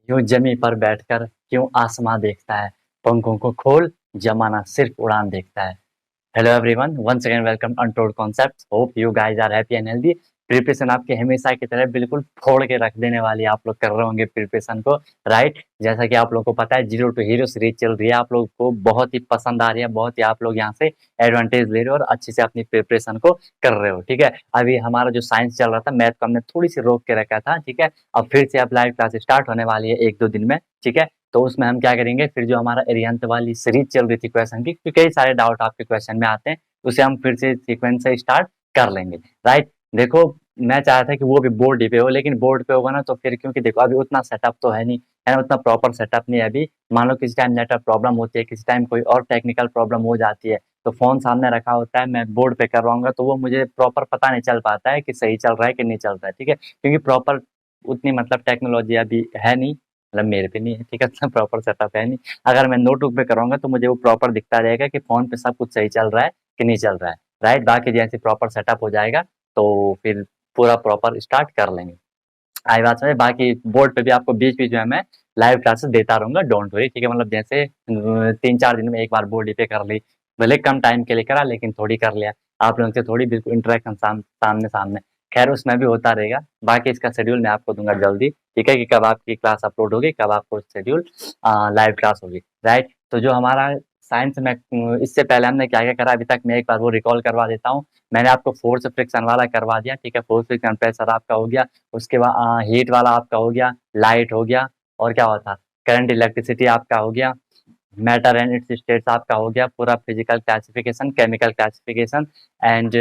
यूं जमी पर बैठकर क्यों आसमां देखता है, पंखों को खोल जमाना सिर्फ उड़ान देखता है। Hello everyone, once again welcome untold concepts. Hope you guys are happy and healthy. Preparation आपके हमेशा की तरह बिल्कुल फोड़ के रख देने वाली आप लोग कर रहे होंगे प्रिपरेशन को, राइट। जैसा कि आप लोगों को पता है, जीरो टू हीरो सीरीज चल रही है, आप लोग को बहुत ही पसंद आ रही है, बहुत ही आप लोग यहाँ से एडवांटेज ले रहे हो और अच्छे से अपनी प्रिपरेशन को कर रहे हो, ठीक है। अभी हमारा जो साइंस चल रहा था, मैथ को हमने थोड़ी सी रोक के रखा था, ठीक है। अब फिर से अब लाइव क्लास स्टार्ट होने वाली है 1-2 दिन में, ठीक है। तो उसमें हम क्या करेंगे, फिर जो हमारा अरिहंत वाली सीरीज चल रही थी क्वेश्चन की, क्योंकि कई सारे डाउट आपके क्वेश्चन में आते हैं, उसे हम फिर से सीक्वेंस से स्टार्ट कर लेंगे, राइट। देखो, मैं चाह था कि वो भी बोर्ड ही पे हो, लेकिन बोर्ड पे होगा ना तो फिर, क्योंकि देखो अभी उतना सेटअप तो है नहीं, है ना, उतना प्रॉपर सेटअप नहीं है अभी। मान लो किसी टाइम नेटवर्क प्रॉब्लम होती है, किसी टाइम कोई और टेक्निकल प्रॉब्लम हो जाती है, तो फोन सामने रखा होता है, मैं बोर्ड पे कर रहा हूँ, तो वो मुझे प्रॉपर पता नहीं चल पाता है कि सही चल रहा है कि नहीं चल रहा है, ठीक है, क्योंकि प्रॉपर उतनी मतलब टेक्नोलॉजी अभी है नहीं, मतलब मेरे पे नहीं है, ठीक है, उतना प्रॉपर सेटअप है नहीं। अगर मैं नोटबुक पे करूँगा तो मुझे वो प्रॉपर दिखता रहेगा कि फ़ोन पे सब कुछ सही चल रहा है कि नहीं चल रहा है, राइट। बाकी जैसे प्रॉपर सेटअप हो जाएगा तो फिर पूरा प्रॉपर स्टार्ट कर लेंगे। आई बात समझे। बाकी बोर्ड पे भी आपको बीच-बीच में मैं लाइव क्लासेस देता रहूँगा, डोंट वरी, ठीक है। मतलब जैसे 3-4 दिन में एक बार बोर्ड पे कर ली, भले कम टाइम के लिए करा लेकिन थोड़ी कर लिया। आप लोगों से थोड़ी बिल्कुल इंटरेक्शन सामने-सामने। खैर उसमें भी होता रहेगा। बाकी इसका शेड्यूल मैं आपको दूँगा जल्दी, ठीक है, कि कब आपकी क्लास अपलोड होगी, कब आपको शेड्यूल लाइव क्लास होगी, राइट। तो जो हमारा साइंस में इससे पहले हमने क्या-क्या करा अभी तक, मैं एक बार वो रिकॉल करवा देता हूँ। मैंने आपको फ़ोर्स फ्रिक्शन वाला करवा दिया, ठीक है, फ़ोर्स फ्रिक्शन प्रेशर आपका हो गया। उसके बाद हीट वाला आपका हो गया, लाइट हो गया, और क्या होता है, करंट इलेक्ट्रिसिटी आपका हो गया, मैटर एंड इट्स स्टेट्स आपका हो गया, पूरा physical classification, chemical classification and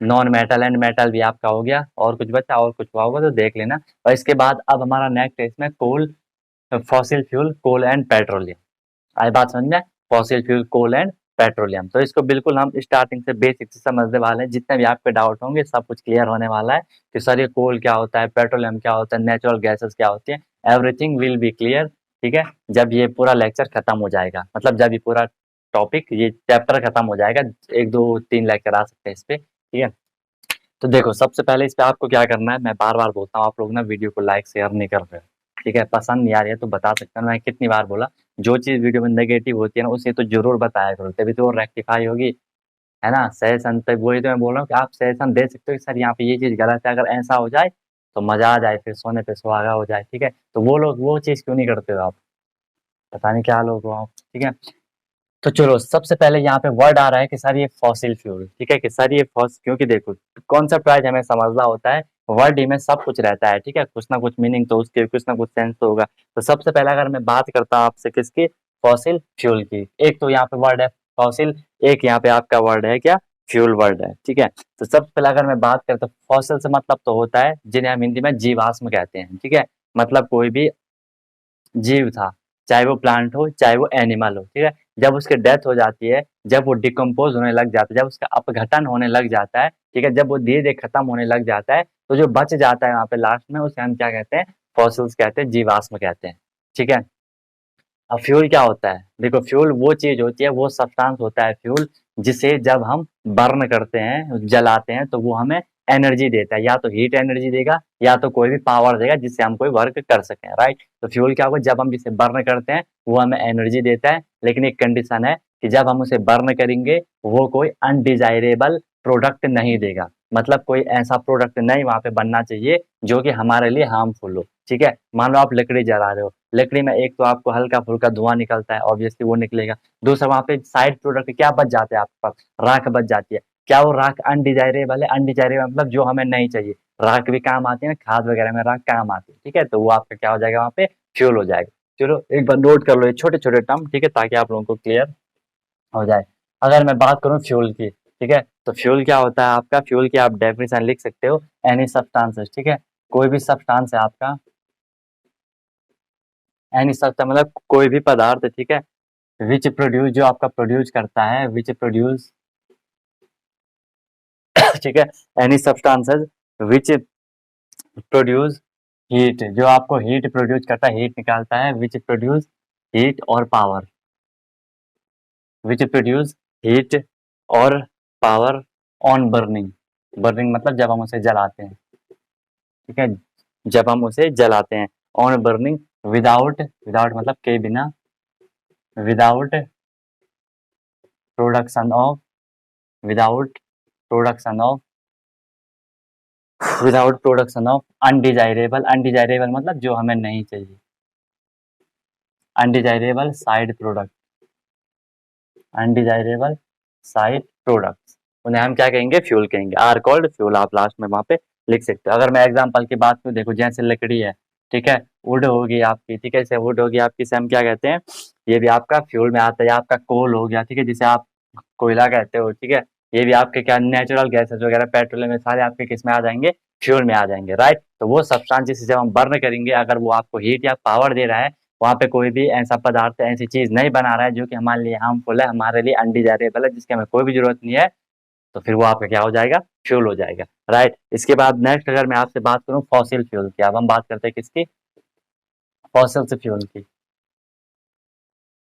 non metal and metal भी आपका हो गया। और कुछ बचा, और कुछ हुआ होगा तो देख लेना। और इसके बाद अब हमारा नेक्स्ट है इसमें coal, fossil fuel, coal and petroleum. आई बात समझ में, fossil fuel, coal and petroleum. तो इसको बिल्कुल हम स्टार्टिंग से बेसिक से समझने वाले हैं, जितने भी आपके डाउट होंगे सब कुछ क्लियर होने वाला है कि सर ये कोल क्या होता है, पेट्रोलियम क्या होता है, नेचुरल गैसेस क्या होती है, एवरीथिंग विल बी क्लियर, ठीक है। जब ये पूरा लेक्चर खत्म हो जाएगा, मतलब जब ये पूरा टॉपिक, ये चैप्टर खत्म हो जाएगा, 1-2-3 लेक्चर आ सकते हैं इस पे, ठीक है। तो देखो, सबसे पहले इस पे आपको क्या करना है, मैं बार-बार बोलता हूँ, आप लोग ना वीडियो को लाइक शेयर नहीं कर रहे हो, ठीक है। पसंद नहीं आ रही है तो बता सकते हो, मैं कितनी बार बोला, जो चीज़ वीडियो में नेगेटिव होती है ना उसे तो ज़रूर बताया करो, तभी तो वो रेक्टिफाई होगी, है ना। सजेशन तो वही तो मैं बोल रहा हूँ कि आप सजेशन दे सकते हो कि सर यहाँ पे ये चीज़ गलत है, अगर ऐसा हो जाए तो मज़ा आ जाए, फिर सोने पे सुहागा हो जाए, ठीक है। तो वो लोग वो चीज़ क्यों नहीं करते हो आप, पता नहीं क्या लोग हो आप, ठीक है। तो चलो, सबसे पहले यहाँ पे वर्ड आ रहा है कि सर ये फॉसिल फ्यूल, ठीक है, कि सर ये फॉस, क्योंकि देखो कॉन्सेप्ट वाइज हमें समझना होता है, वर्ड ही में सब कुछ रहता है, ठीक है, कुछ ना कुछ मीनिंग तो उसके, कुछ ना कुछ सेंस तो होगा। तो सबसे पहले अगर मैं बात करता हूँ आपसे किसकी, फॉसिल फ्यूल की, एक तो यहाँ पे वर्ड है फॉसिल, एक यहाँ पे आपका वर्ड है क्या, फ्यूल वर्ड है, ठीक है। तो सबसे पहले अगर मैं बात करता हूँ फॉसिल से, मतलब तो होता है जिन्हें हम हिंदी में जीवाश्म कहते हैं, ठीक है। मतलब कोई भी जीव था, चाहे वो प्लांट हो चाहे वो एनिमल हो, ठीक है। जब उसकी डेथ हो जाती है, जब वो डिकम्पोज होने लग जाता है, जब उसका अपघटन होने लग जाता है, ठीक है, जब वो धीरे धीरे खत्म होने लग जाता है, तो जो बच जाता है वहाँ पे लास्ट में, उसे हम क्या कहते हैं, फॉसिल्स कहते हैं, जीवाश्म कहते हैं, ठीक है। अब फ्यूल क्या होता है, देखो फ्यूल वो चीज होती है, वो सब्सटेंस होता है फ्यूल, जिसे जब हम बर्न करते हैं, जलाते हैं, तो वो हमें एनर्जी देता है, या तो हीट एनर्जी देगा या तो कोई भी पावर देगा जिससे हम कोई वर्क कर सकें, राइट। तो फ्यूल क्या होगा, जब हम इसे बर्न करते हैं वो हमें एनर्जी देता है, लेकिन एक कंडीशन है कि जब हम उसे बर्न करेंगे वो कोई अनडिजायरेबल प्रोडक्ट नहीं देगा, मतलब कोई ऐसा प्रोडक्ट नहीं वहां पे बनना चाहिए जो कि हमारे लिए हार्मफुल हो, ठीक है। मान लो आप लकड़ी जला रहे हो, लकड़ी में एक तो आपको हल्का-फुल्का धुआँ निकलता है, ऑब्वियसली वो निकलेगा। दूसरा वहाँ पे साइड प्रोडक्ट क्या बच जाते हैं आपके पास? राख बच जाती है। क्या वो राख अनडिज़ायरेबल है? अनडिज़ायरेबल मतलब जो हमें नहीं चाहिए। राख भी काम आती है ना, खाद वगैरह में राख काम आती है, ठीक है? तो वो आपका क्या हो जाएगा वहाँ पे, फ्यूल हो जाएगा। चलो एक बार नोट कर लो ये छोटे-छोटे टर्म, ठीक है? ताकि आप लोगों को क्लियर हो जाए। अगर मैं बात करूँ फ्यूल की, ठीक है? तो फ्यूल क्या होता है आपका? फ्यूल की आप डेफिनिशन लिख सकते हो, एनी सब्सटेंसेस, ठीक है? कोई भी सब्सटेंस है आपका, एनी सब्सटेंस मतलब कोई भी पदार्थ, ठीक है? विच प्रोड्यूस, जो आपका प्रोड्यूस करता है, विच प्रोड्यूस ठीक है, any substances which produce heat, जो आपको हीट प्रोड्यूस करता है, हीट निकालता है, विच प्रोड्यूस हीट और पावर, विच प्रोड्यूस हीट और पावर ऑन बर्निंग, बर्निंग मतलब जब हम उसे जलाते हैं, ठीक है, जब हम उसे जलाते हैं, ऑन बर्निंग विदाउट, विदाउट मतलब के बिना, without production of, without production of, without production of undesirable, undesirable मतलब जो हमें नहीं चाहिए, undesirable side product, undesirable side products, उन्हें हम क्या कहेंगे, फ्यूल कहेंगे, आर कॉल्ड फ्यूल। आप लास्ट में वहां पे लिख सकते हो। अगर मैं एग्जांपल की बात करूं, देखो जैसे लकड़ी है, ठीक है, वुड होगी आपकी, ठीक है, इसे वुड होगी आपकी, इसे हम क्या कहते हैं, ये भी आपका फ्यूल में आता है, आपका कोल हो गया, ठीक है, जिसे आप कोयला कहते हो, ठीक है, ये भी आपके क्या नेचुरल गैसेस वगैरह पेट्रोलियम में सारे आपके किस में आ जाएंगे, फ्यूल में आ जाएंगे, राइट। तो वो सब्सटेंस जिसे जब हम बर्न करेंगे, अगर वो आपको हीट या पावर दे रहा है, वहाँ पे कोई भी ऐसा पदार्थ, ऐसी चीज नहीं बना रहा है जो कि हमारे लिए हार्मफुल है, हमारे लिए अनडिजायरेबल है, जिसकी हमें कोई भी जरूरत नहीं है, तो फिर वो आपका क्या हो जाएगा, फ्यूल हो जाएगा, राइट। इसके बाद नेक्स्ट अगर मैं आपसे बात करूं फॉसिल फ्यूल की, अब हम बात करते हैं किसकी, फॉसिल फ्यूल की।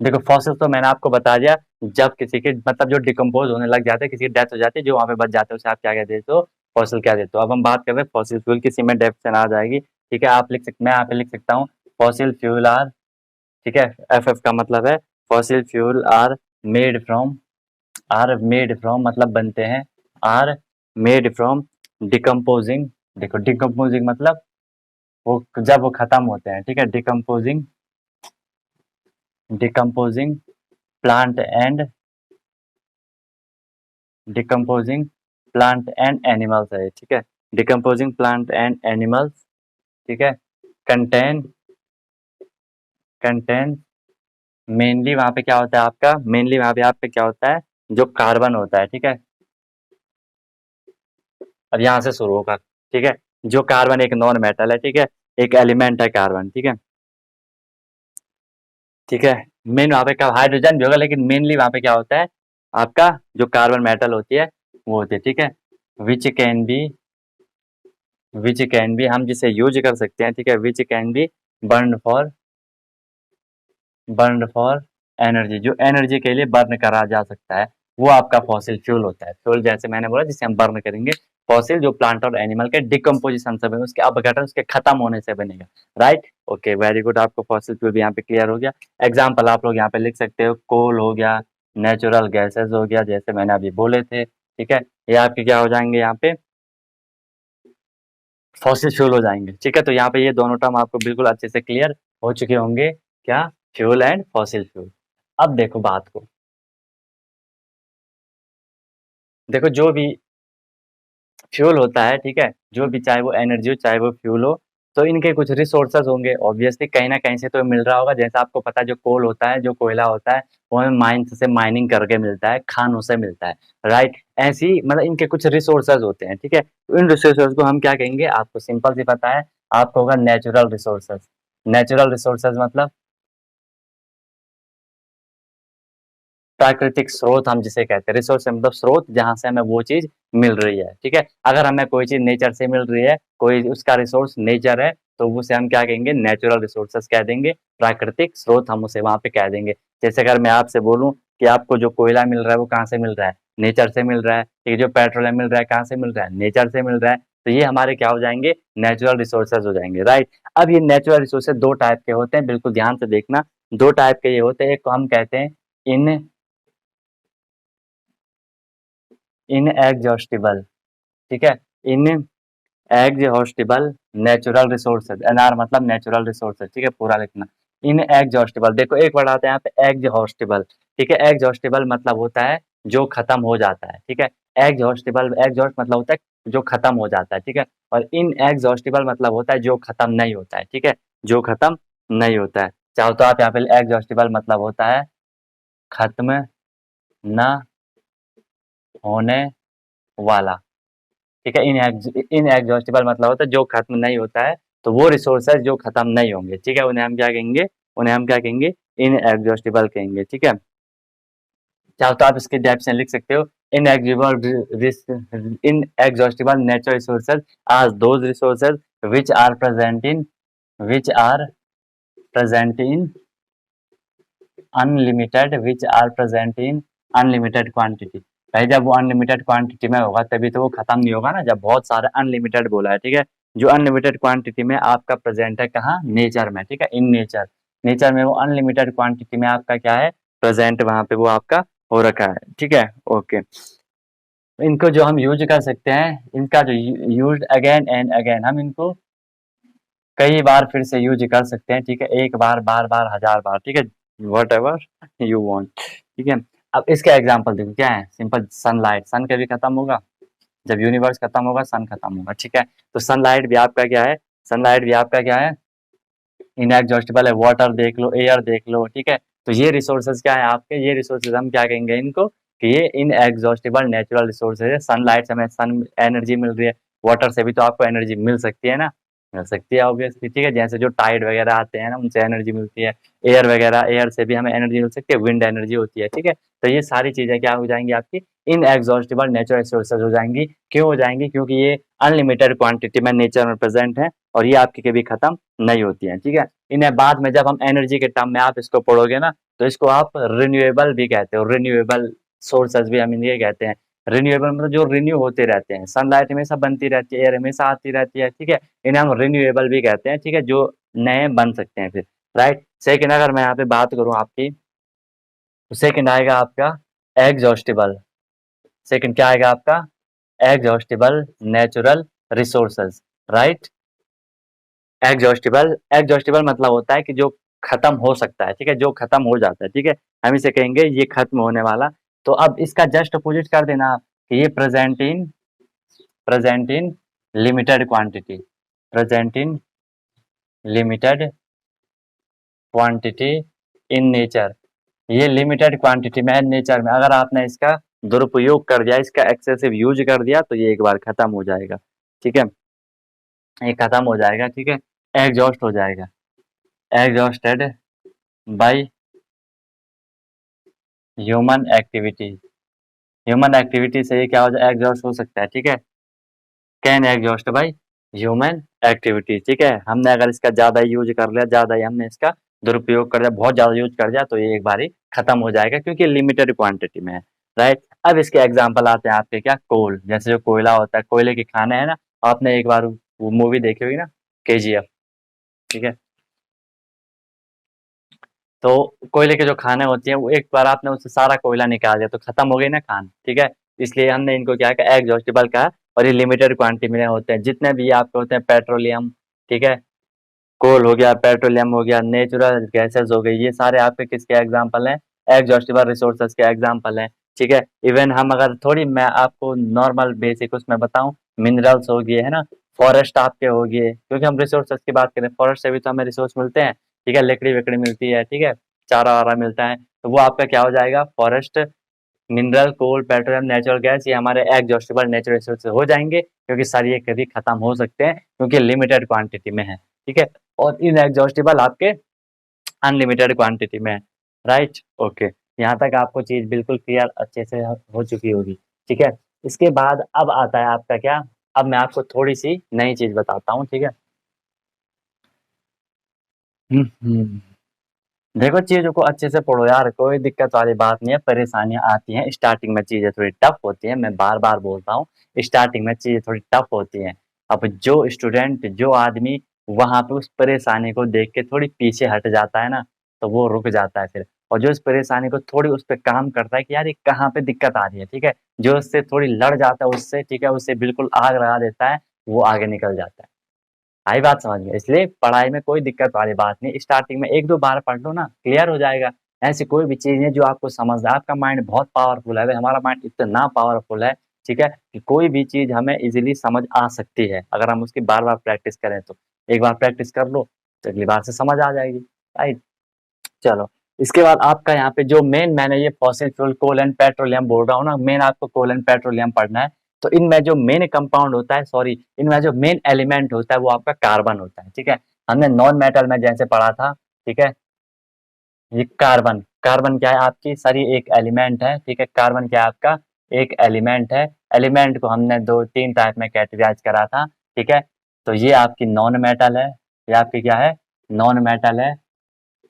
देखो फॉसिल तो मैंने आपको बता दिया, जब किसी के मतलब जो डिकम्पोज होने लग जाते हैं, किसी की डेथ हो जाती है, जो वहाँ पे बच जाते हैं, उसे आप क्या कह देते हो, फॉसिल क्या देते हो। अब हम बात कर रहे हैं फॉसिल फ्यूल की, में डेफिनेशन आ जाएगी, ठीक है, आप लिख सकते, मैं यहाँ पे लिख सकता हूँ, फॉसिल फ्यूल आर, ठीक है, एफ का मतलब है fossil fuel are made from, are made from मतलब बनते हैं, आर मेड फ्रॉम डिकम्पोजिंग, देखो डिकम्पोजिंग मतलब वो जब वो खत्म होते हैं, ठीक है, decomposing, decomposing plant and, decomposing plant and animals है, ठीक है, डिकम्पोजिंग प्लांट एंड एनिमल्स, ठीक है, कंटेन, कंटेन मेनली वहां पे क्या होता है आपका, मेनली वहां पे आप पे क्या होता है, जो कार्बन होता है, ठीक है, अब यहाँ से शुरू होगा, ठीक है, जो कार्बन एक नॉन मेटल है, ठीक है, एक एलिमेंट है कार्बन, ठीक है, ठीक है, मेन वहाँ पे क्या हाइड्रोजन भी होगा, लेकिन मेनली वहाँ पे क्या होता है आपका, जो कार्बन मेटल होती है वो होती है, ठीक है, which can be, which can be हम जिसे यूज कर सकते हैं, ठीक है, which can be burn for, burn for energy, जो एनर्जी के लिए बर्न करा जा सकता है, वो आपका फॉसिल फ्यूल होता है। फ्यूल जैसे मैंने बोला जिसे हम बर्न करेंगे, फॉसिल जो प्लांट और एनिमल के डिकम्पोजिशन से बने, उसके अपघटन, उसके खत्म होने से बनेगा, राइट। ओके वेरी गुड, आपको फॉसिल फ्यूल भी यहाँ पे क्लियर हो गया। एग्जाम्पल आप लोग यहाँ पे लिख सकते हो, कोल हो गया, नेचुरल गैसेज हो गया, जैसे मैंने अभी बोले थे, ठीक है, ये आपके क्या हो जाएंगे, यहाँ पे फॉसिल फ्यूल हो जाएंगे, ठीक है। तो यहाँ पे ये दोनों टर्म आपको बिल्कुल अच्छे से क्लियर हो चुके होंगे, क्या, फ्यूल एंड फॉसिल फ्यूल। अब देखो बात को, देखो जो भी फ्यूल होता है, ठीक है, जो भी चाहे वो एनर्जी हो चाहे वो फ्यूल हो, तो इनके कुछ रिसोर्सेज होंगे, ऑब्वियसली कहीं ना कहीं से तो मिल रहा होगा। जैसा आपको पता है जो कोल होता है, जो कोयला होता है, वो हमें माइंस से माइनिंग करके मिलता है, खानों से मिलता है, राइट। ऐसी मतलब इनके कुछ रिसोर्सेज होते हैं, ठीक है, तो इन रिसोर्सेज को हम क्या कहेंगे, आपको सिंपल सी पता है, आपको होगा नेचुरल रिसोर्सेज। नेचुरल रिसोर्सेज मतलब प्राकृतिक स्रोत हम जिसे कहते हैं, रिसोर्स मतलब स्रोत जहां से हमें वो चीज मिल रही है, ठीक है। अगर हमें कोई चीज नेचर से मिल रही है, कोई उसका रिसोर्स नेचर है, तो उसे हम क्या कहेंगे, नेचुरल रिसोर्सेस कह देंगे, प्राकृतिक स्रोत हम उसे वहां पे कह देंगे। जैसे अगर मैं आपसे बोलूं कि आपको जो कोयला मिल रहा है वो कहाँ से मिल रहा है, नेचर से मिल रहा है, ठीक है, जो पेट्रोलियम मिल रहा है कहाँ से मिल रहा है, नेचर से मिल रहा है, तो ये हमारे क्या हो जाएंगे, नेचुरल रिसोर्सेज हो जाएंगे, राइट। अब ये नेचुरल रिसोर्सेज दो टाइप के होते हैं, बिल्कुल ध्यान से देखना, दो टाइप के ये होते हैं, एक को हम कहते हैं इन इनएग्जॉस्टिबल, ठीक है, इन एग्जॉस्टिबल नेचुरल रिसोर्सेज, एनआर मतलब नेचुरल रिसोर्सेज, ठीक है, पूरा लिखना, इन एग्जॉस्टिबल। देखो एक वर्ड आता है यहाँ पे एग्जॉस्टिबल, ठीक है, एग्जॉस्टिबल मतलब होता है जो खत्म हो जाता है, ठीक है, एग्जॉस्टिबल, एग्जॉस्ट मतलब होता है जो खत्म हो जाता है, ठीक है, और इन एग्जॉस्टिबल मतलब होता है जो खत्म नहीं होता है, ठीक है, जो खत्म नहीं होता है। चाहो तो आप यहाँ पे एग्जॉस्टिबल मतलब होता है खत्म न होने वाला, ठीक है, इन एग्जॉस्टिबल मतलब होता है जो खत्म नहीं होता है, तो वो रिसोर्सेज जो खत्म नहीं होंगे, ठीक है, उन्हें हम क्या कहेंगे, उन्हें हम क्या कहेंगे, इन एग्जॉस्टिबल कहेंगे, ठीक है। चाहो तो आप इसके डेफिनेशन लिख सकते हो, in inexhaustible natural resources are those resources which are present in, which are present in unlimited, which are present in unlimited quantity. भाई जब वो अनलिमिटेड क्वांटिटी में होगा तभी तो वो खत्म नहीं होगा ना, जब बहुत सारे अनलिमिटेड बोला है, ठीक है, जो अनलिमिटेड क्वांटिटी में आपका प्रेजेंट है कहाँ, नेचर में, ठीक है, इन नेचर, नेचर में वो अनलिमिटेड क्वांटिटी में आपका क्या है, प्रेजेंट वहां पे वो आपका हो रखा है, ठीक है, ओके। इनको जो हम यूज कर सकते हैं, इनका जो यूज अगेन एंड अगेन, हम इनको कई बार फिर से यूज कर सकते हैं, ठीक है, एक बार, बार बार, हजार बार, ठीक है, वट एवर यू वॉन्ट, ठीक है। अब इसका एग्जाम्पल देखो क्या है, सिंपल, सनलाइट, सन कभी खत्म होगा, जब यूनिवर्स खत्म होगा सन खत्म होगा, ठीक है। तो सनलाइट भी आपका क्या है, सनलाइट भी आपका क्या है, इनएग्जॉस्टिबल है, वाटर देख लो, एयर देख लो, ठीक है। तो ये रिसोर्सेज क्या है आपके, ये रिसोर्सेज हम क्या कहेंगे इनको, कि ये इनएग्जॉस्टिबल नेचुरल रिसोर्सेज है। सनलाइट से हमें सन एनर्जी मिल रही है, वाटर से भी तो आपको एनर्जी मिल सकती है ना, मिल सकती है ऑब्वियसली, ठीक है, जैसे जो टाइड वगैरह आते हैं ना, उनसे एनर्जी मिलती है, एयर वगैरह, एयर से भी हमें एनर्जी मिल सकती है, विंड एनर्जी होती है, ठीक है। तो ये सारी चीजें क्या हो जाएंगी आपकी, इनएग्जॉस्टिबल नेचुरल रिसोर्सेज हो जाएंगी। क्यों हो जाएंगी, क्योंकि ये अनलिमिटेड क्वांटिटी में नेचर में प्रेजेंट है और ये आपकी कभी खत्म नहीं होती है, ठीक है। इन्हें बाद में जब हम एनर्जी के टर्म में आप इसको पढ़ोगे ना, तो इसको आप रिन्यूएबल भी कहते हो, रिन्यूएबल सोर्सेज भी हम इन्हें कहते हैं। रिन्यूएबल मतलब जो रिन्यू होते रहते हैं, सनलाइट हमेशा बनती रहती है, एयर हमेशा आती रहती है, ठीक है, इन्हें हम रिन्यूएबल भी कहते हैं, ठीक है, जो नए बन सकते हैं फिर, राइट। सेकेंड अगर मैं यहाँ पे बात करूँ आपकी, तो सेकेंड आएगा आपका एग्जॉस्टिबल, सेकेंड क्या आएगा आपका, exhaustible natural resources, right. Exhaustible, exhaustible मतलब होता है कि जो खत्म हो सकता है, ठीक है, जो खत्म हो जाता है, ठीक है, हम इसे कहेंगे ये खत्म होने वाला। तो अब इसका जस्ट अपोजिट कर देना आप, कि ये present in limited quantity, present in limited quantity in nature, ये लिमिटेड क्वांटिटी में नेचर में, अगर आपने इसका दुरुपयोग कर दिया, इसका एक्सेसिव यूज कर दिया, तो ये एक बार खत्म हो जाएगा, ठीक है, ये खत्म हो जाएगा, ठीक है, एग्जॉस्ट हो जाएगा, exhausted by human activity, human activity से ये क्या हो जाए, एग्जॉस्ट हो सकता है, ठीक है, can exhaust by human activity, ठीक है। हमने अगर इसका ज्यादा यूज कर लिया, ज्यादा ही हमने इसका दुरुपयोग कर दिया, बहुत ज्यादा यूज कर दिया, तो ये एक बार ही खत्म हो जाएगा, क्योंकि लिमिटेड क्वांटिटी में है, राइट। अब इसके एग्जाम्पल आते हैं आपके क्या, कोल, जैसे जो कोयला होता है, कोयले के खाने है ना, आपने एक बार वो मूवी देखी होगी ना, केजीएफ, ठीक है। तो कोयले के जो खाने होती हैं, वो एक बार आपने उससे सारा कोयला निकाल दिया तो खत्म हो गई ना खान, ठीक है। इसलिए हमने इनको क्या कहा, एग्जॉस्टिबल कहा, और ये लिमिटेड क्वांटिटी में होते हैं, जितने भी आपके होते हैं, पेट्रोलियम, ठीक है, कोल हो गया, पेट्रोलियम हो गया, नेचुरल गैसेस हो गई, ये सारे आपके किसके एग्जाम्पल हैं, एग्जॉस्टिबल रिसोर्सेज के एग्जाम्पल हैं, ठीक है। इवन हम अगर थोड़ी मैं आपको नॉर्मल बेसिक उसमें बताऊं, मिनरल्स हो गए है ना, फॉरेस्ट आपके हो गए, क्योंकि हम रिसोर्सेज की बात करें, फॉरेस्ट से भी तो हमें रिसोर्स मिलते हैं, ठीक है, लकड़ी वकड़ी मिलती है, ठीक है, चारा वारा मिलता है, तो वो आपका क्या हो जाएगा, फॉरेस्ट, मिनरल, कोल, पेट्रोलियम, नेचुरल गैस, ये हमारे एग्जॉस्टिबल नेचुरल रिसोर्सेज हो जाएंगे, क्योंकि सारे ये कभी खत्म हो सकते हैं, क्योंकि लिमिटेड क्वांटिटी में है, ठीक है। और इनएग्जॉस्टिबल आपके अनलिमिटेड क्वांटिटी में है, राइट, ओके। यहाँ तक आपको चीज बिल्कुल क्लियर अच्छे से हो चुकी होगी, ठीक है। इसके बाद अब आता है आपका क्या, अब मैं आपको थोड़ी सी नई चीज बताता हूँ, ठीक है। हम्म। देखो चीजों को अच्छे से पढ़ो यार, कोई दिक्कत वाली बात नहीं है, परेशानियां आती हैं स्टार्टिंग में, चीजें थोड़ी टफ होती हैं, मैं बार बार बोलता हूँ, स्टार्टिंग में चीजें थोड़ी टफ होती हैं। अब जो स्टूडेंट, जो आदमी वहां पे उस परेशानी को देख के थोड़ी पीछे हट जाता है ना, तो वो रुक जाता है फिर, और जो इस परेशानी को थोड़ी उस पर काम करता है कि यार ये कहाँ पे दिक्कत आ रही है, ठीक है, जो उससे थोड़ी लड़ जाता है उससे, ठीक है, उससे बिल्कुल आग लगा देता है, वो आगे निकल जाता है। आई बात समझ में, इसलिए पढ़ाई में कोई दिक्कत वाली बात नहीं, स्टार्टिंग में एक दो बार पढ़ लो ना, क्लियर हो जाएगा। ऐसी कोई भी चीज है जो आपको समझ है, आपका माइंड बहुत पावरफुल है, हमारा माइंड इतना पावरफुल है, ठीक है, कि कोई भी चीज हमें इजीली समझ आ सकती है, अगर हम उसकी बार बार प्रैक्टिस करें तो। एक बार प्रैक्टिस कर लो तो अगली बार से समझ आ जाएगी, राइट। चलो, इसके बाद आपका यहाँ पे जो मेन, मैंने ये fossil fuel coal and petroleum बोल रहा हूँ ना, मेन आपको कोल एंड पेट्रोलियम पढ़ना है। तो इनमें जो मेन कंपाउंड होता है, सॉरी, इनमें जो मेन एलिमेंट होता है वो आपका कार्बन होता है, ठीक है। हमने नॉन मेटल में जैसे पढ़ा था, ठीक है, ये कार्बन, कार्बन क्या है आपकी सारी एक एलिमेंट है, ठीक है, कार्बन क्या है आपका एक एलिमेंट है। एलिमेंट को हमने दो तीन टाइप में कैटेगराइज करा था, ठीक है। तो ये आपकी नॉन मेटल है, ये आपकी क्या है, नॉन मेटल है,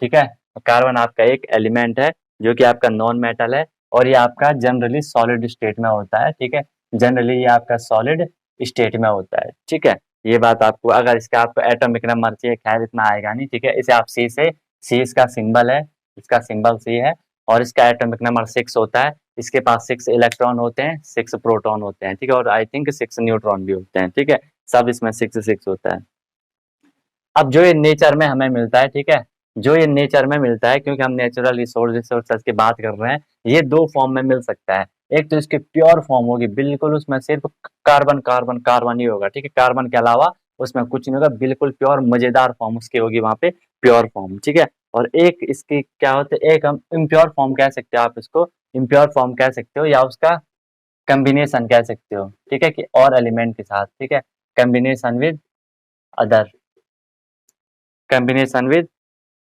ठीक है। कार्बन आपका एक एलिमेंट है जो कि आपका नॉन मेटल है, और ये आपका जनरली सॉलिड स्टेट में होता है, ठीक है, जनरली ये आपका सॉलिड स्टेट में होता है, ठीक है। ये बात आपको, अगर इसका आपको एटॉमिक नंबर चाहिए, खैर इतना आएगा नहीं, ठीक है। इसे आप सी से, सी इसका सिंबल है, इसका सिंबल सी है, और इसका एटॉमिक नंबर 6 होता है। इसके पास 6 इलेक्ट्रॉन होते हैं, 6 प्रोटॉन होते हैं, ठीक है, और आई थिंक 6 न्यूट्रॉन भी होते हैं, ठीक है। सब इसमें 6 होता है। अब जो ये नेचर में हमें मिलता है, ठीक है, जो ये नेचर में मिलता है, क्योंकि हम नेचुरल रिसोर्सेज की बात कर रहे हैं, ये दो फॉर्म में मिल सकता है। एक तो इसकी प्योर फॉर्म होगी, बिल्कुल उसमें सिर्फ कार्बन कार्बन कार्बन ही होगा, ठीक है, कार्बन के अलावा उसमें कुछ नहीं होगा, बिल्कुल प्योर मजेदार फॉर्म उसकी होगी वहां पे, प्योर फॉर्म, ठीक है। और एक इसकी क्या होता है, एक हम इम्प्योर फॉर्म कह सकते हो, आप इसको इम्प्योर फॉर्म कह सकते हो, या उसका कम्बिनेशन कह सकते हो, ठीक है, कि और एलिमेंट के साथ, ठीक है, combination with other, combination with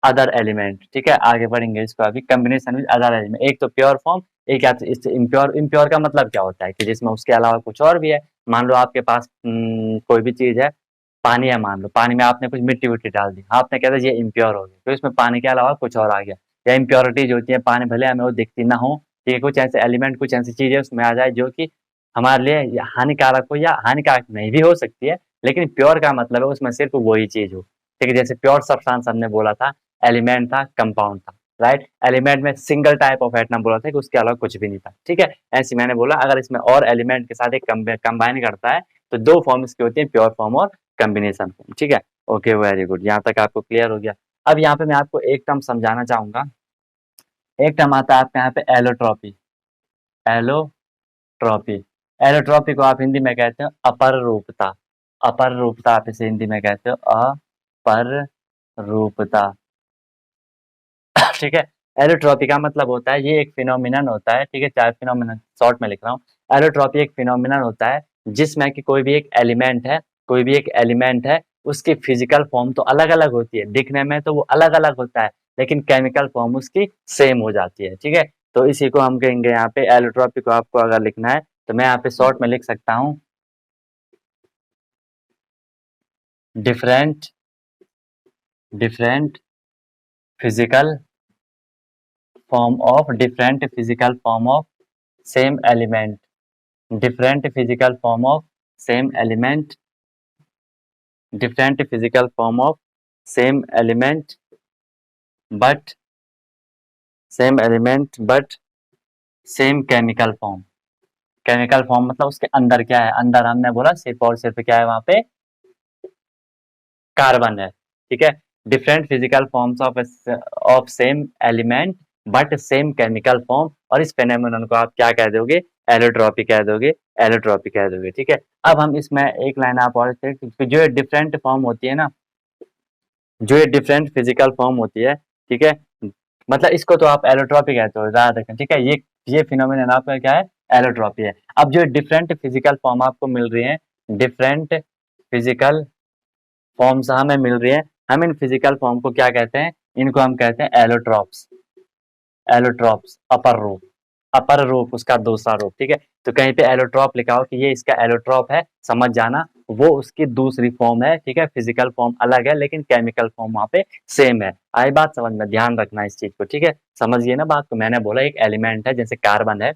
other element, ठीक है। आगे बढ़ेंगे इसको अभी, कम्बिनेशन विद अदर एलिमेंट, एक तो प्योर फॉर्म, एक इससे इम्प्योर। इम्प्योर का मतलब क्या होता है कि जिसमें उसके अलावा कुछ और भी है। मान लो आपके पास कोई भी चीज है, पानी है, मान लो पानी में आपने कुछ मिट्टी विट्टी डाल दी, आपने कहता है ये इम्प्योर हो गया, तो इसमें पानी के अलावा कुछ और आ गया। या इम्प्योरिटीज होती है पानी, भले हमें वो दिखती ना हो, ठीक है, कुछ ऐसे एलिमेंट, कुछ ऐसी चीजें उसमें आ जाए जो कि हमारे लिए हानिकारक हो, या हानिकारक नहीं भी हो सकती है, लेकिन प्योर का मतलब है उसमें सिर्फ वही चीज हो, ठीक है। जैसे प्योर सब्सटेंस हमने बोला था, एलिमेंट था, कंपाउंड था, राइट। एलिमेंट में सिंगल टाइप ऑफ एटम बोला था कि उसके अलावा कुछ भी नहीं था, ठीक है। ऐसे मैंने बोला अगर इसमें और एलिमेंट के साथ एक कंबाइन करता है तो दो फॉर्म इसकी होती है, प्योर फॉर्म और कॉम्बिनेशन फॉर्म, ठीक है। ओके, वेरी गुड, यहाँ तक आपको क्लियर हो गया। अब यहाँ पे मैं आपको एक टर्म समझाना चाहूंगा। एक टर्म आता है आपके यहाँ पे एलोट्रॉपी, एलोट्रॉपी। एलोट्रॉपी को आप हिंदी में कहते हो अपर रूपता, अपर रूपता आप इसे हिंदी में कहते हो अपर रूपता, ठीक है। एलोट्रॉपी का मतलब होता है, ये एक फिनोमिनन होता है, ठीक है, चाहे फिनोमिनन शॉर्ट में लिख रहा हूँ। एलोट्रॉपी एक फिनोमिनन होता है जिसमें कि कोई भी एक एलिमेंट है, कोई भी एक एलिमेंट है, उसकी फिजिकल फॉर्म तो अलग अलग होती है, दिखने में तो वो अलग अलग होता है, लेकिन केमिकल फॉर्म उसकी सेम हो जाती है, ठीक है। तो इसी को हम कहेंगे यहाँ पे एलोट्रॉपी को आपको अगर लिखना है तो मैं यहाँ पे शॉर्ट में लिख सकता हूँ, different different physical form of, different physical form of same element, different physical form of same element, different physical form of same element but same element but same chemical form। Chemical form मतलब उसके अंदर क्या है, अंदर हमने बोला सिर्फ और सिर्फ क्या है वहां पे, कार्बन है, ठीक है। Different physical forms of same element but same chemical form, और इस फेनोमेनन को आप क्या कह दोगे, एलोट्रॉपी कह दोगे, एलोट्रॉपी कह दोगे, ठीक है। अब हम इसमें एक लाइन आप और जो ये डिफरेंट फॉर्म होती है ना, जो ये डिफरेंट फिजिकल फॉर्म होती है, ठीक है, मतलब इसको तो आप एलोट्रॉपी कहते हो, याद रखें, ठीक है। ये फिनोमेनन आपका क्या है, एलोट्रॉपी है। अब जो डिफरेंट फिजिकल फॉर्म आपको मिल रही है, डिफरेंट फिजिकल फॉर्म्स हमें मिल रही है, हम इन फिजिकल फॉर्म को क्या कहते हैं, इनको हम कहते हैं एलोट्रॉप्स, एलोट्रॉप्स अपर रूप, अपर रूप उसका दूसरा रूप, ठीक है। तो कहीं पे एलोट्रॉप लिखा हो कि ये इसका एलोट्रॉप है, समझ जाना वो उसकी दूसरी फॉर्म है, ठीक है। फिजिकल फॉर्म अलग है लेकिन केमिकल फॉर्म वहां पे सेम है। आई बात समझ में, ध्यान रखना इस चीज को, ठीक है। समझिए ना बात को, मैंने बोला एक एलिमेंट है जैसे कार्बन है,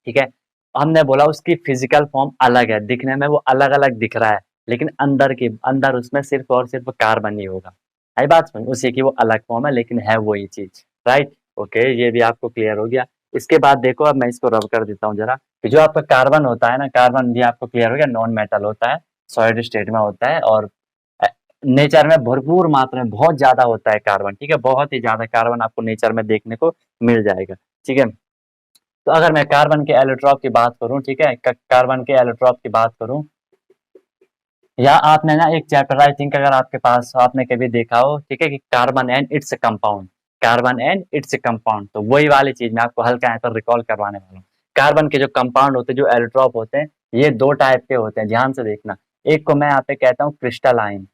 ठीक है, हमने बोला उसकी फिजिकल फॉर्म अलग है, दिखने में वो अलग अलग दिख रहा है, लेकिन अंदर उसमें सिर्फ और सिर्फ कार्बन ही होगा। आई बात समझ, उसी की वो अलग फॉर्म है लेकिन है वही चीज, राइट। ओके, ये भी आपको क्लियर हो गया। इसके बाद देखो, अब मैं इसको रब कर देता हूँ जरा, कि जो आपका कार्बन होता है ना, कार्बन भी आपको क्लियर हो गया, नॉन मेटल होता है, सॉलिड स्टेट में होता है, और नेचर में भरपूर मात्रा में बहुत ज्यादा होता है कार्बन, ठीक है, बहुत ही ज्यादा कार्बन आपको नेचर में देखने को मिल जाएगा, ठीक है। तो अगर मैं कार्बन के एलोट्रॉप की बात करूं, ठीक है, कार्बन के एलोट्रॉप की बात करूं, या आपने ना एक चैप्टर, आई थिंक अगर आपके पास आपने कभी देखा हो, ठीक है, कि carbon and its compound, carbon and its compound, तो वही वाली चीज मैं आपको हल्का यहाँ पर रिकॉल करवाने वाला हूँ। कार्बन के जो कंपाउंड होते हैं, जो एलोट्रॉप होते हैं, ये दो टाइप के होते हैं, ध्यान से देखना। एक को मैं यहाँ पे कहता हूँ क्रिस्टलाइन,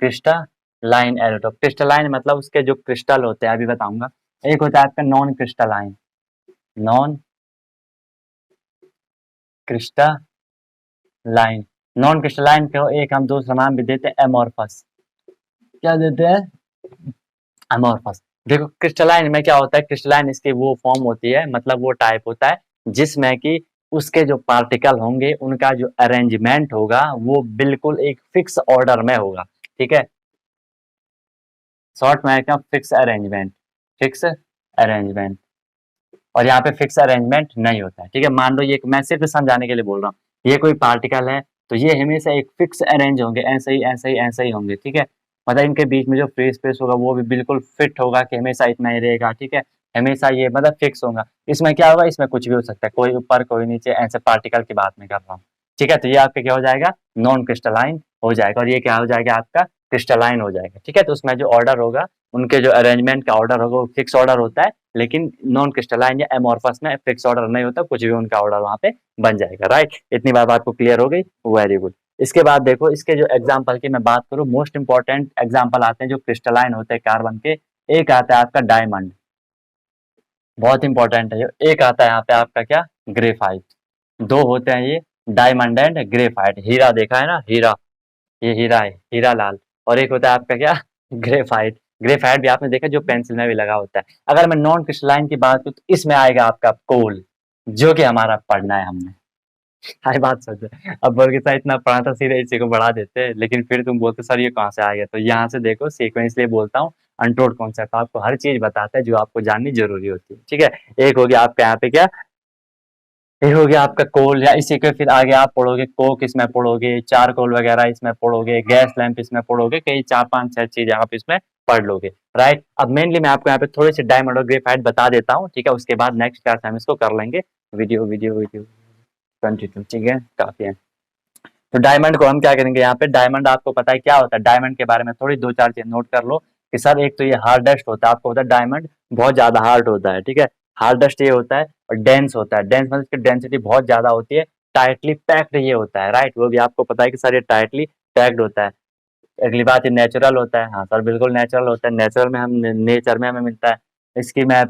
क्रिस्टलाइन एलोट्रॉप, क्रिस्टलाइन मतलब उसके जो क्रिस्टल होते हैं, अभी बताऊंगा। एक होता है आपका non crystalline, non crystalline, non crystalline को एक हम दूसरा नाम भी देते हैं एमोर्फस, क्या देते हैं, एमोर्फस। देखो क्रिस्टलाइन में क्या होता है, क्रिस्टलाइन इसकी वो फॉर्म होती है, मतलब वो टाइप होता है जिसमें कि उसके जो पार्टिकल होंगे उनका जो अरेंजमेंट होगा वो बिल्कुल एक फिक्स ऑर्डर में होगा, ठीक है। शॉर्ट में क्या, फिक्स अरेंजमेंट, फिक्स अरेंजमेंट। और यहाँ पे फिक्स अरेंजमेंट नहीं होता है, ठीक है। मान लो ये, मैं सिर्फ समझाने के लिए बोल रहा हूँ, ये कोई पार्टिकल है तो ये हमेशा एक फिक्स अरेंज होंगे, ऐसे ही ऐसे ही ऐसे ही होंगे, ठीक है। मतलब इनके बीच में जो फ्री स्पेस होगा वो भी बिल्कुल फिट होगा कि हमेशा इतना ही रहेगा, ठीक है। हमेशा ये मतलब फिक्स होगा। इसमें क्या होगा, इसमें कुछ भी हो सकता है, कोई ऊपर कोई नीचे, ऐसे पार्टिकल की बात नहीं कर रहा हूँ, ठीक है। तो ये आपका क्या हो जाएगा, नॉन क्रिस्टलाइन हो जाएगा, और ये क्या हो जाएगा आपका, क्रिस्टलाइन हो जाएगा, ठीक है। तो उसमें जो ऑर्डर होगा, उनके जो अरेंजमेंट का ऑर्डर होगा वो फिक्स ऑर्डर होता है, लेकिन नॉन क्रिस्टलाइन या एमॉर्फस में फिक्स ऑर्डर नहीं होता, कुछ भी उनका ऑर्डर वहां पे बन जाएगा, राइट। इतनी बात आपको क्लियर हो गई, वेरी गुड। इसके बाद देखो, इसके जो एग्जाम्पल की मैं बात करूँ, मोस्ट इंपॉर्टेंट एग्जाम्पल आते हैं जो क्रिस्टलाइन होते हैं कार्बन के। एक आता है आपका डायमंड, बहुत इंपॉर्टेंट है। एक आता है यहाँ पे आपका क्या, ग्रेफाइट। दो होते हैं ये, डायमंड एंड ग्रेफाइट। हीरा देखा है ना, हीरा, ये हीरा है, हीरा लाल। और एक होता है आपका क्या, ग्रेफाइट। ग्रेफाइट भी आपने देखा जो पेंसिल में भी लगा होता है। अगर मैं नॉन क्रिस्टलाइन की बात करूँ तो इसमें आएगा आपका कोल, जो कि हमारा पढ़ना है हमने। सारी बात सोचो, अब बोल के सर इतना पढ़ा था, सीधे इसी को बढ़ा देते, लेकिन फिर तुम बोलते सर ये कहाँ से आ गया। तो यहाँ से देखो, सीक्वेंस लिए बोलता हूँ, अनटोल्ड कॉन्सेप्ट आपको हर चीज बताता है जो आपको जाननी जरूरी होती है, ठीक है। एक हो गया आपका यहाँ पे क्या, ये हो गया आपका कोल, या इसी के फिर आगे आप पढ़ोगे कोक, इसमें पढ़ोगे चारकोल वगैरह, इसमें पढ़ोगे गैस लैंप, इसमें पढ़ोगे, कई 4 5 6 चीजें आप इसमें पढ़ लोगे, राइट। अब मेनली मैं आपको यहाँ पे थोड़ी सी डायमंड और ग्रेफाइट बता देता हूँ, ठीक है। उसके बाद नेक्स्ट क्लास हम इसको कर लेंगे, वीडियो वीडियो वीडियो कंटिन्यू, ठीक है, काफी है। तो डायमंड को हम क्या करेंगे, यहाँ पे डायमंड आपको पता है क्या होता है, डायमंड के बारे में थोड़ी 2 4 चीज नोट कर लो कि सर एक तो ये हार्डेस्ट होता है, आपको पता है डायमंड बहुत ज्यादा हार्ड होता है, ठीक है। हार्डेस्ट ये होता है, और डेंस होता है, डेंस मतलब इसकी डेंसिटी बहुत ज्यादा होती है। टाइटली पैक्ड ये होता है, राइट, वो भी आपको पता है कि सर ये टाइटली पैक्ड होता है। अगली बात, ये नेचुरल होता है, हाँ सर बिल्कुल नेचुरल होता है, नेचुरल में हम, नेचर में हमें मिलता है। इसकी मैं,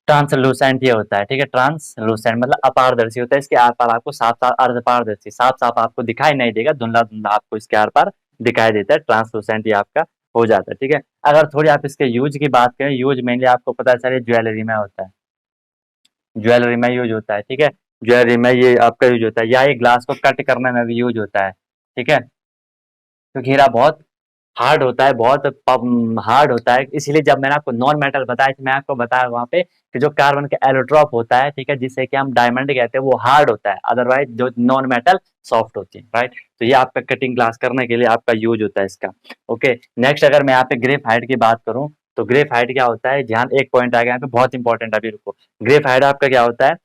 ट्रांसलूसेंट ये होता है, ठीक है। ट्रांसलूसेंट मतलब अपारदर्शी होता है, इसके आर पार आपको साफ साफ, अर्ध पारदर्शी, साफ साफ आपको दिखाई नहीं देगा, धुंधला धुंधला आपको इसके आर पार दिखाई देता है। ट्रांसलूसेंट ये आपका हो जाता है, ठीक है। अगर थोड़ी आप इसके यूज की बात करें, यूज मेनली आपको पता है सर ये ज्वेलरी में होता है, ज्वेलरी में यूज होता है, ठीक है। ज्वेलरी में ये आपका यूज होता है, या ये ग्लास को कट करने में भी यूज होता है, ठीक है। क्योंकि हीरा बहुत हार्ड होता है, बहुत हार्ड होता है, इसीलिए जब मैंने आपको नॉन मेटल बताया तो मैं आपको बताया वहाँ पे कि जो कार्बन का एलोट्रॉप होता है, ठीक है, जिसे कि हम डायमंड कहते हैं, वो हार्ड होता है, अदरवाइज जो नॉन मेटल सॉफ्ट होती है, राइट। तो ये आपका कटिंग ग्लास करने के लिए आपका यूज होता है इसका, ओके। नेक्स्ट अगर मैं यहाँ पे ग्रेफाइट की बात करूँ, तो ग्रेफाइट क्या होता है, ध्यान, एक पॉइंट आ गया यहाँ पे बहुत इंपॉर्टेंट, अभी रुको। ग्रेफाइट आपका क्या होता है,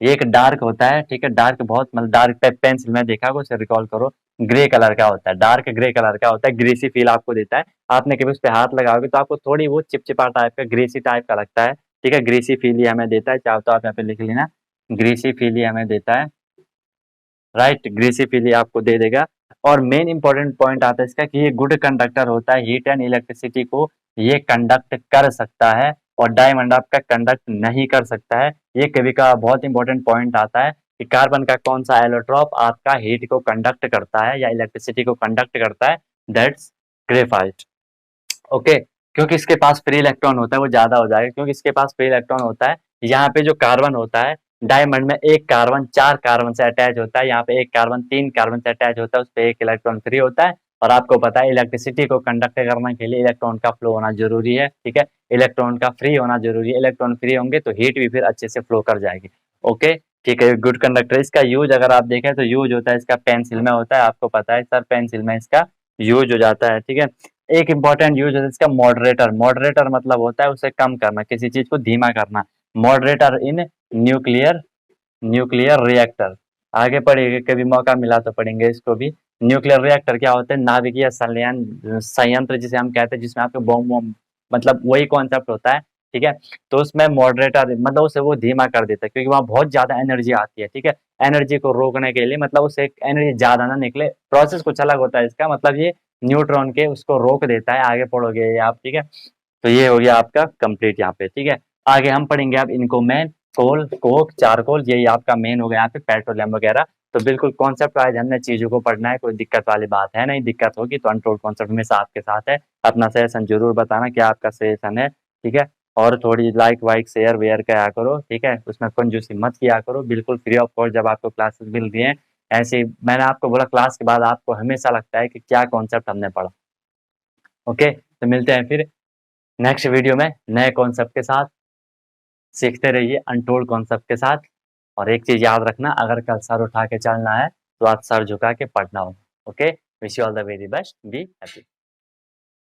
ये एक डार्क होता है, ठीक है, डार्क बहुत मतलब डार्क पेंसिल में देखा होगा, उसे रिकॉल करो। ग्रे कलर का होता है, डार्क ग्रे कलर का होता है, ग्रेसी फील आपको देता है। आपने कभी उस पे हाथ लगाओगे तो आपको थोड़ी वो चिपचिपा टाइप का, ग्रेसी टाइप का लगता है, ठीक है। ग्रेसी फील ये हमें देता है, चाहो तो आप यहाँ पे लिख लेना, ग्रेसी फील ये हमें देता है, राइट, ग्रेसी फील ये आपको दे देगा। और मेन इंपॉर्टेंट पॉइंट आता है इसका कि ये गुड कंडक्टर होता है, हीट एंड इलेक्ट्रिसिटी को ये कंडक्ट कर सकता है, और डायमंड आपका कंडक्ट नहीं कर सकता है। ये कभी का बहुत इंपॉर्टेंट पॉइंट आता है कि कार्बन का कौन सा एलोट्रॉप आपका हीट को कंडक्ट करता है या इलेक्ट्रिसिटी को कंडक्ट करता है, दैट्स ग्रेफाइट, ओके। क्योंकि इसके पास फ्री इलेक्ट्रॉन होता है, वो ज्यादा हो जाएगा, क्योंकि इसके पास फ्री इलेक्ट्रॉन होता है। यहाँ पे जो कार्बन होता है, डायमंड में एक कार्बन 4 कार्बन से अटैच होता है, यहाँ पे एक कार्बन 3 कार्बन से अटैच होता है, उस पर एक इलेक्ट्रॉन फ्री होता है। और आपको पता है इलेक्ट्रिसिटी को कंडक्ट करने के लिए इलेक्ट्रॉन का फ्लो होना जरूरी है, ठीक है। इलेक्ट्रॉन का फ्री होना जरूरी है, इलेक्ट्रॉन फ्री होंगे तो हीट भी फिर अच्छे से फ्लो कर जाएगी, ओके, ठीक है। गुड कंडक्टर, इसका यूज अगर आप देखें तो यूज होता है इसका पेंसिल में होता है, आपको पता है सर पेंसिल में इसका यूज हो जाता है, ठीक है। एक इंपॉर्टेंट यूज है इसका मॉडरेटर, मॉडरेटर मतलब होता है उसे कम करना, किसी चीज को धीमा करना। Moderator in nuclear, nuclear reactor, आगे पढ़ेंगे, कभी मौका मिला तो पढ़ेंगे इसको भी। न्यूक्लियर रिएक्टर क्या होते हैं, नाभिकीय संयंत्र जिसे हम कहते हैं, जिसमें आपके बॉम्ब वॉम्ब, मतलब वही कॉन्सेप्ट होता है, ठीक है। तो उसमें मॉडरेटर मतलब उसे वो धीमा कर देता है, क्योंकि वहाँ बहुत ज्यादा एनर्जी आती है, ठीक है। एनर्जी को रोकने के लिए, मतलब उसे एनर्जी ज्यादा ना निकले, प्रोसेस कुछ अलग होता है इसका, मतलब ये न्यूट्रॉन के उसको रोक देता है, आगे पढ़ोगे ये आप, ठीक है। तो ये हो गया आपका कंप्लीट यहाँ पे, ठीक है। आगे हम पढ़ेंगे अब इनको, मेन कोल, कोक, चारकोल, यही आपका मेन हो गया यहाँ पे, पेट्रोलियम वगैरह। तो बिल्कुल कॉन्सेप्ट वाइज हमने चीजों को पढ़ना है, कोई दिक्कत वाली बात है नहीं, दिक्कत होगी तो अनटोल्ड कॉन्सेप्ट हमेशा आपके साथ है। अपना सजेशन जरूर बताना क्या आपका सजेशन है, ठीक है। और थोड़ी लाइक वाइक शेयर वेयर करा करो, ठीक है, उसमें कंजूसी मत किया करो, बिल्कुल फ्री ऑफ कॉस्ट जब आपको क्लासेस मिल रही हैं। ऐसे मैंने आपको बोला क्लास के बाद आपको हमेशा लगता है कि क्या कॉन्सेप्ट हमने पढ़ा। ओके, तो मिलते हैं फिर नेक्स्ट वीडियो में नए कॉन्सेप्ट के साथ। सीखते रहिए अनटोल्ड कॉन्सेप्ट के साथ। और एक चीज याद रखना, अगर कल सर उठा के चलना है तो आज सर झुका के पढ़ना हो। Okay, wish you all the very best, be happy.